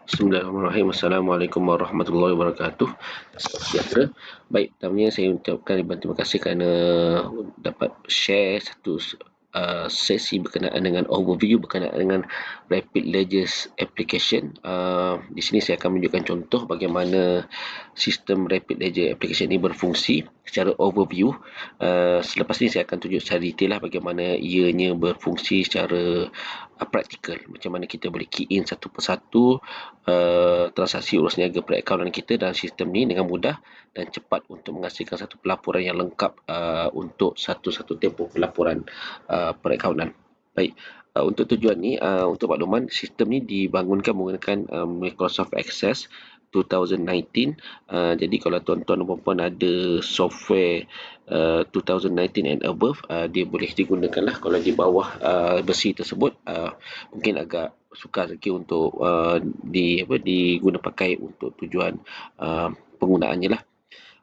Bismillahirrahmanirrahim. Assalamualaikum warahmatullahi wabarakatuh. Salam sejahtera. Baik, pertamanya saya ucapkan ribuan terima kasih kerana dapat share satu sesi berkenaan dengan overview berkenaan dengan Rapid Ledgers Application. Di sini saya akan menunjukkan contoh bagaimana sistem Rapid Ledger Application ini berfungsi secara overview. Selepas ini saya akan tunjuk secara detail lah bagaimana ianya berfungsi secara praktikal, macam mana kita boleh key in satu persatu transaksi urus niaga perakaunan kita dalam sistem ni dengan mudah dan cepat untuk menghasilkan satu pelaporan yang lengkap untuk satu-satu tempoh pelaporan perakaunan. Baik, untuk tujuan ni, untuk makluman, sistem ni dibangunkan menggunakan Microsoft Access 2019. Jadi kalau tuan-tuan dan puan ada software 2019 and above, dia boleh digunakan lah. Kalau di bawah versi tersebut, mungkin agak sukar lagi untuk diguna pakai untuk tujuan penggunaannya lah.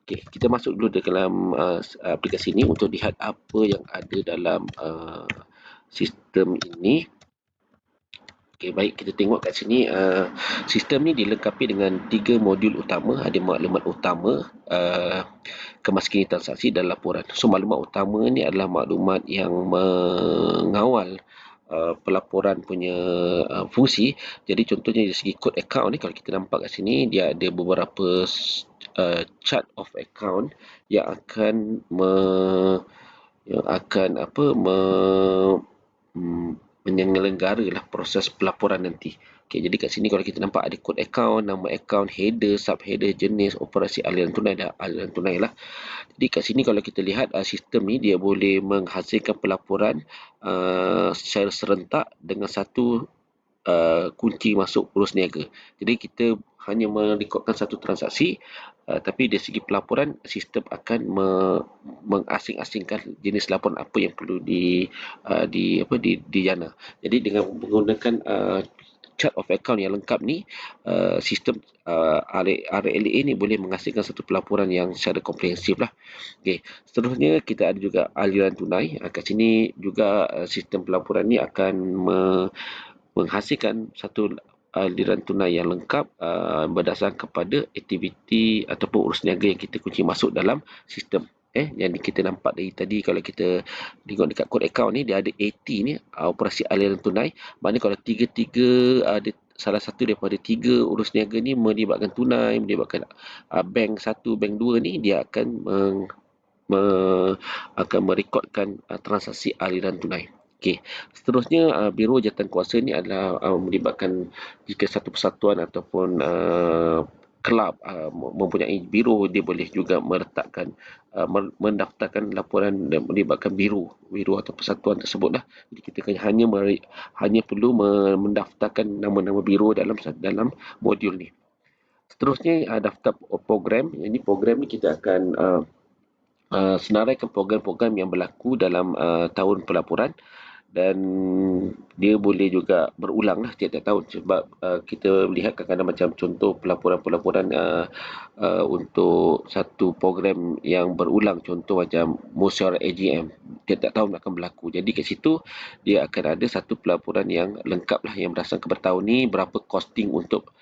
Okey, kita masuk dulu dalam aplikasi ini untuk lihat apa yang ada dalam sistem ini. Okey, baik, kita tengok kat sini sistem ni dilengkapi dengan 3 modul utama. Ada maklumat utama, kemaskinan transaksi dan laporan. So maklumat utama ni adalah maklumat yang mengawal pelaporan punya fungsi. Jadi contohnya dari segi code account ni, kalau kita nampak kat sini, dia ada beberapa chart of account yang akan menyelenggaralah proses pelaporan nanti. Okey, jadi kat sini kalau kita nampak ada kod account, nama account, header, subheader, jenis, operasi aliran tunai dan aliran tunai lah. Jadi kat sini kalau kita lihat sistem ni dia boleh menghasilkan pelaporan secara serentak dengan satu kunci masuk urus niaga. Jadi kita hanya merekodkan satu transaksi, tapi dari segi pelaporan sistem akan mengasing-asingkan jenis laporan apa yang perlu dijana. Jadi dengan menggunakan chart of account yang lengkap ni, sistem RLA ni boleh menghasilkan satu pelaporan yang secara komprehensif lah. Okay. Seterusnya kita ada juga aliran tunai. Kat sini juga sistem pelaporan ni akan menghasilkan satu aliran tunai yang lengkap berdasarkan kepada aktiviti ataupun urus niaga yang kita kunci masuk dalam sistem. Yang kita nampak dari tadi, kalau kita tengok dekat kod account ni, dia ada AT ni, operasi aliran tunai. Maknanya kalau tiga-tiga ada salah satu daripada 3 urus niaga ni melibatkan tunai, melibatkan bank 1, bank 2 ni, dia akan merekodkan transaksi aliran tunai. Okey, seterusnya Biro Jawatankuasa ni adalah melibatkan jika satu persatuan ataupun kelab mempunyai biro, dia boleh juga meletakkan mendaftarkan laporan dan melibatkan biro atau persatuan tersebut lah. Jadi kita hanya perlu mendaftarkan nama-nama biro dalam modul ni. Seterusnya daftar program. Ini program ni kita akan senaraikan program-program yang berlaku dalam tahun pelaporan, dan dia boleh juga berulang lah tiap-tiap tahun, sebab kita lihat kadang-kadang macam contoh pelaporan-pelaporan untuk satu program yang berulang, contoh macam musyawarah AGM tiap-tiap tahun akan berlaku. Jadi kat situ dia akan ada satu pelaporan yang lengkap lah, yang berdasarkan kepada tahun ni berapa costing untuk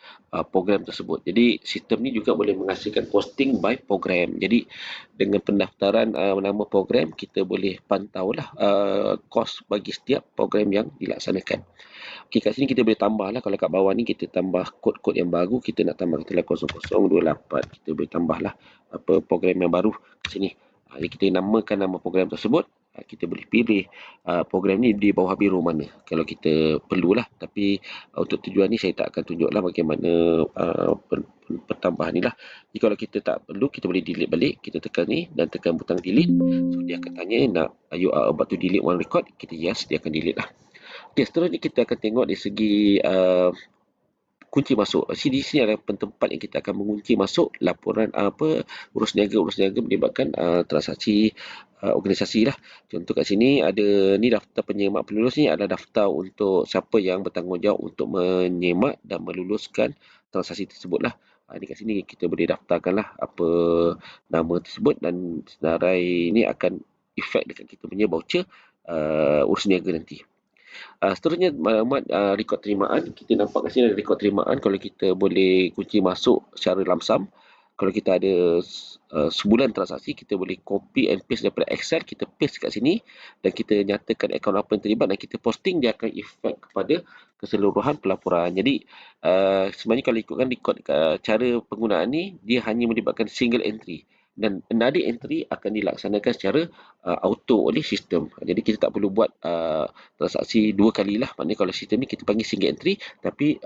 program tersebut. Jadi sistem ni juga boleh menghasilkan costing by program. Jadi dengan pendaftaran nama program, kita boleh pantau lah kos bagi setiap program yang dilaksanakan. Okey, kat sini kita boleh tambah lah. Kalau kat bawah ni kita tambah kod-kod yang baru, kita nak tambah katalah 0028, kita boleh tambah lah program yang baru kat sini. Jadi kita namakan nama program tersebut. Kita boleh pilih program ni di bawah biro mana kalau kita perlulah. Tapi untuk tujuan ni saya tak akan tunjuklah bagaimana pertambahan ni lah. Jadi kalau kita tak perlu, kita boleh delete balik. Kita tekan ni dan tekan butang delete. So dia akan tanya, nak you are about to delete one record. Kita yes, dia akan delete lah. Okay, seterusnya kita akan tengok dari segi kunci masuk. Di sini adalah tempat yang kita akan mengunci masuk laporan urus niaga melibatkan transaksi organisasi lah. Contoh kat sini ada ni daftar penyemak pelulus ni, adalah daftar untuk siapa yang bertanggungjawab untuk menyemak dan meluluskan transaksi tersebut lah. Ni kat sini kita boleh daftarkan lah apa nama tersebut, dan senarai ni akan efek dekat kita punya voucher urus niaga nanti. Seterusnya maklumat rekod terimaan. Kita nampak kat sini ada rekod terimaan. Kalau kita boleh kunci masuk secara lamsam. Kalau kita ada sebulan transaksi, kita boleh copy and paste daripada Excel, kita paste kat sini dan kita nyatakan akaun apa yang terlibat dan kita posting, dia akan efek kepada keseluruhan pelaporan. Jadi sebenarnya kalau ikutkan rekod cara penggunaan ni, dia hanya melibatkan single entry dan another entry akan dilaksanakan secara auto oleh sistem. Jadi kita tak perlu buat transaksi dua kali lah. Maknanya kalau sistem ni kita panggil single entry, tapi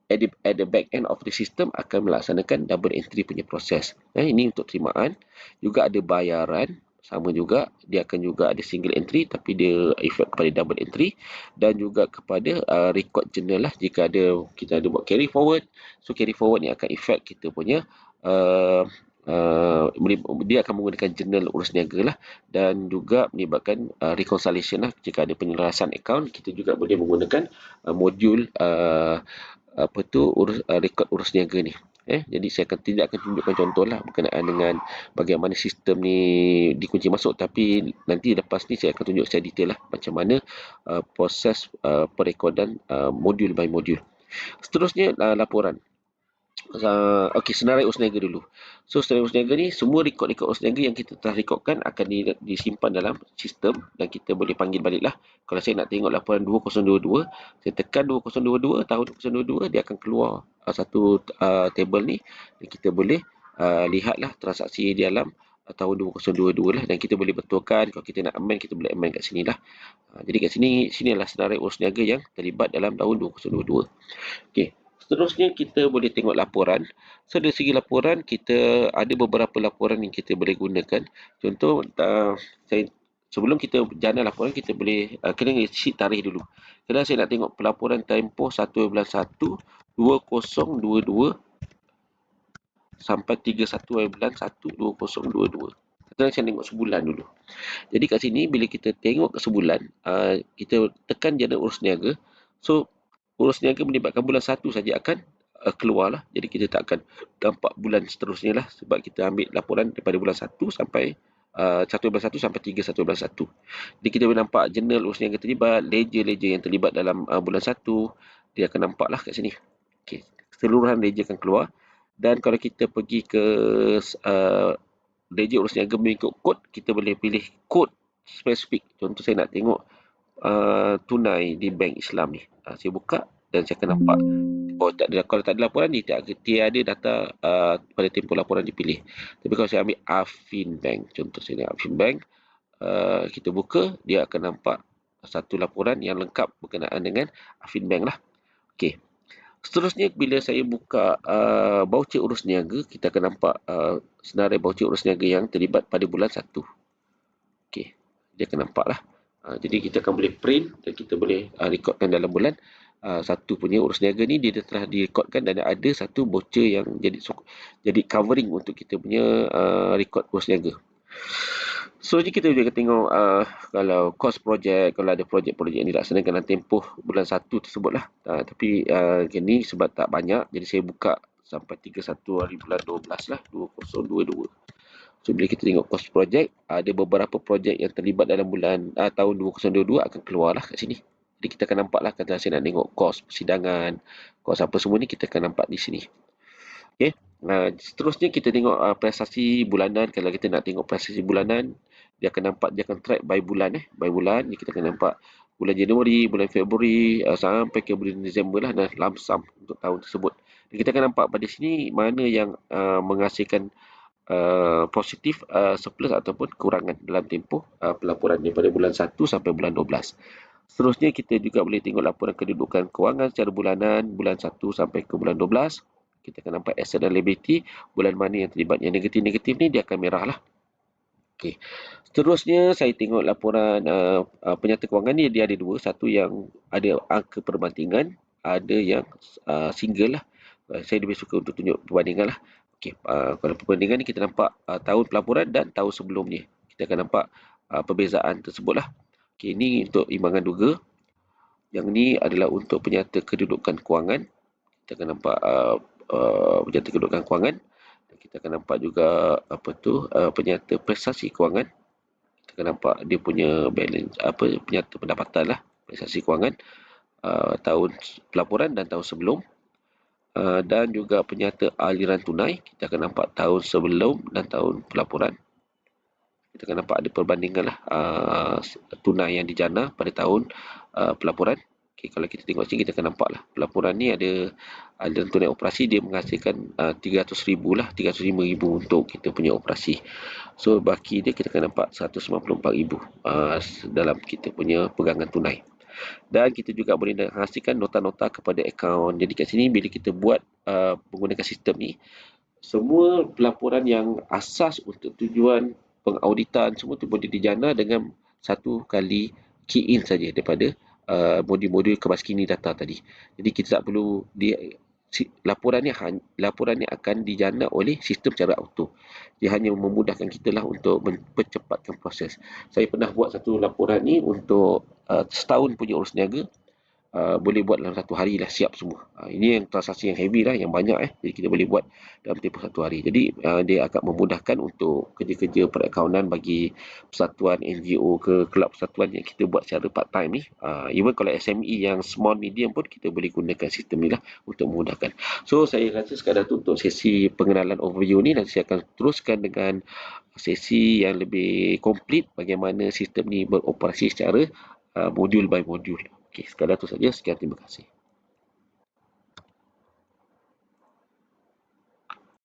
at the back end of the system akan melaksanakan double entry punya proses. Ini untuk terimaan. Juga ada bayaran, sama juga, dia akan juga ada single entry tapi dia efek kepada double entry, dan juga kepada record journal lah. Jika kita ada buat carry forward, so carry forward ni akan efek kita punya uh, dia akan menggunakan journal urus niaga lah, dan juga melibatkan reconciliation lah. Jika ada penyelarasan akaun, kita juga boleh menggunakan modul rekod urus niaga ni. Jadi saya tidak akan tunjukkan contoh lah berkenaan dengan bagaimana sistem ni dikunci masuk, tapi nanti lepas ni saya akan tunjuk secara detail lah macam mana proses perekodan modul by modul. Seterusnya laporan. Okey, senarai urus niaga dulu. So, senarai urus niaga ni, semua rekod-rekod urus niaga yang kita telah rekodkan akan disimpan dalam sistem dan kita boleh panggil balik lah. Kalau saya nak tengok laporan 2022, saya tekan 2022, tahun 2022, dia akan keluar satu table ni dan kita boleh lihatlah transaksi di dalam tahun 2022 lah, dan kita boleh betulkan. Kalau kita nak amend, kita boleh amend kat sini lah. Jadi kat sini adalah senarai urus niaga yang terlibat dalam tahun 2022. Okey. Seterusnya kita boleh tengok laporan. So dari segi laporan, kita ada beberapa laporan yang kita boleh gunakan. Contoh, sebelum kita jana laporan, kita boleh kena isi tarikh dulu. Kadang saya nak tengok pelaporan Tempoh 1/1 2022 sampai 31/1 2022. Kadang saya tengok sebulan dulu. Jadi kat sini bila kita tengok ke sebulan, kita tekan jana urus niaga. So urus niaga melibatkan bulan 1 saja akan keluarlah. Jadi kita tak akan nampak bulan seterusnya lah, sebab kita ambil laporan daripada bulan 1 sampai 1/1 sampai 31/1. Jadi kita boleh nampak jurnal urus niaga terlibat, ledger-ledger yang terlibat dalam bulan 1, dia akan nampak lah kat sini. Okey, keseluruhan ledger akan keluar. Dan kalau kita pergi ke ledger urus niaga mengikut kod, kita boleh pilih kod spesifik. Contoh saya nak tengok tunai di bank Islam ni. Saya buka dan saya akan nampak kalau tak ada laporan ni, tiada data pada tempoh laporan dipilih. Tapi kalau saya ambil Afin Bank, contoh saya nak Afin Bank, kita buka, dia akan nampak satu laporan yang lengkap berkenaan dengan Afin Bank lah. Okey. Seterusnya, bila saya buka voucher urus niaga, kita akan nampak senarai voucher urus niaga yang terlibat pada bulan 1. Okey, dia akan nampak lah. Jadi kita akan boleh print dan kita boleh rekodkan dalam bulan 1 punya urus niaga ni, dia telah direkodkan dan ada satu voucher yang jadi covering untuk kita punya rekod urus niaga. So, ni kita boleh tengok kalau cost projek, kalau ada projek-projek yang dilaksanakan dalam tempoh bulan 1 tersebut lah. Tapi ni sebab tak banyak, jadi saya buka sampai 31 hari bulan 12 lah, 2022. So, bila kita tengok cost projek, ada beberapa projek yang terlibat dalam bulan tahun 2022 akan keluar lah kat sini. Jadi kita akan nampak lah, kata saya nak tengok kos persidangan, kos apa semua ni, kita akan nampak di sini. Okay. Seterusnya kita tengok prestasi bulanan. Kalau kita nak tengok prestasi bulanan, dia akan nampak, dia akan track by bulan. By bulan, kita akan nampak bulan Januari, bulan Februari sampai ke bulan Disember lah, dan lamsam untuk tahun tersebut. Dan kita akan nampak pada sini mana yang menghasilkan positif, surplus ataupun kurangan dalam tempoh pelaporan daripada bulan 1 sampai bulan 12. Seterusnya kita juga boleh tengok laporan kedudukan kewangan secara bulanan bulan 1 sampai ke bulan 12. Kita akan nampak asset dan liability, bulan mana yang terlibat. Yang negatif-negatif ni dia akan merah lah. Okey. Seterusnya saya tengok laporan penyata kewangan ni, dia ada dua. Satu yang ada angka perbandingan, ada yang single lah. Saya lebih suka untuk tunjuk perbandingan lah. Okey, kalau perbandingan ni kita nampak tahun pelaporan dan tahun sebelumnya. Kita akan nampak perbezaan tersebut lah. Okey, ini untuk imbangan duga. Yang ni adalah untuk penyata kedudukan kewangan. Kita akan nampak penyata kedudukan kewangan. Dan kita akan nampak juga penyata prestasi kewangan. Kita akan nampak dia punya balance, penyata pendapatan lah. transaksi kewangan, tahun pelaporan dan tahun sebelum. Dan juga penyata aliran tunai, kita akan nampak tahun sebelum dan tahun pelaporan. Kita akan nampak ada perbandingan lah tunai yang dijana pada tahun pelaporan. Okay, kalau kita tengok sini, kita akan nampak lah pelaporan ni ada aliran tunai operasi, dia menghasilkan 300,000 lah, 305,000 untuk kita punya operasi. So baki dia kita akan nampak 194,000 dalam kita punya pegangan tunai. Dan kita juga boleh hasilkan nota-nota kepada akaun. Jadi kat sini bila kita buat menggunakan sistem ni, semua pelaporan yang asas untuk tujuan pengauditan semua tu boleh dijana dengan satu kali key in saja daripada modul-modul kebaskini data tadi. Jadi kita tak perlu laporan ni akan dijana oleh sistem secara auto. Dia hanya memudahkan kita lah untuk mempercepatkan proses. Saya pernah buat satu laporan ni untuk setahun punya urus niaga. Boleh buat dalam satu hari lah siap semua. Ini yang transaksi yang heavy lah, yang banyak jadi kita boleh buat dalam tempoh satu hari. Jadi dia akan memudahkan untuk kerja-kerja perakaunan bagi persatuan NGO ke kelab persatuan yang kita buat secara part time ni. Even kalau SME yang small medium pun kita boleh gunakan sistem ni lah untuk memudahkan. So saya rasa sekadar tu untuk sesi pengenalan overview ni. Nanti saya akan teruskan dengan sesi yang lebih komplit bagaimana sistem ni beroperasi secara modul by modul. Okey, sekadar tu saja. Sekian, terima kasih.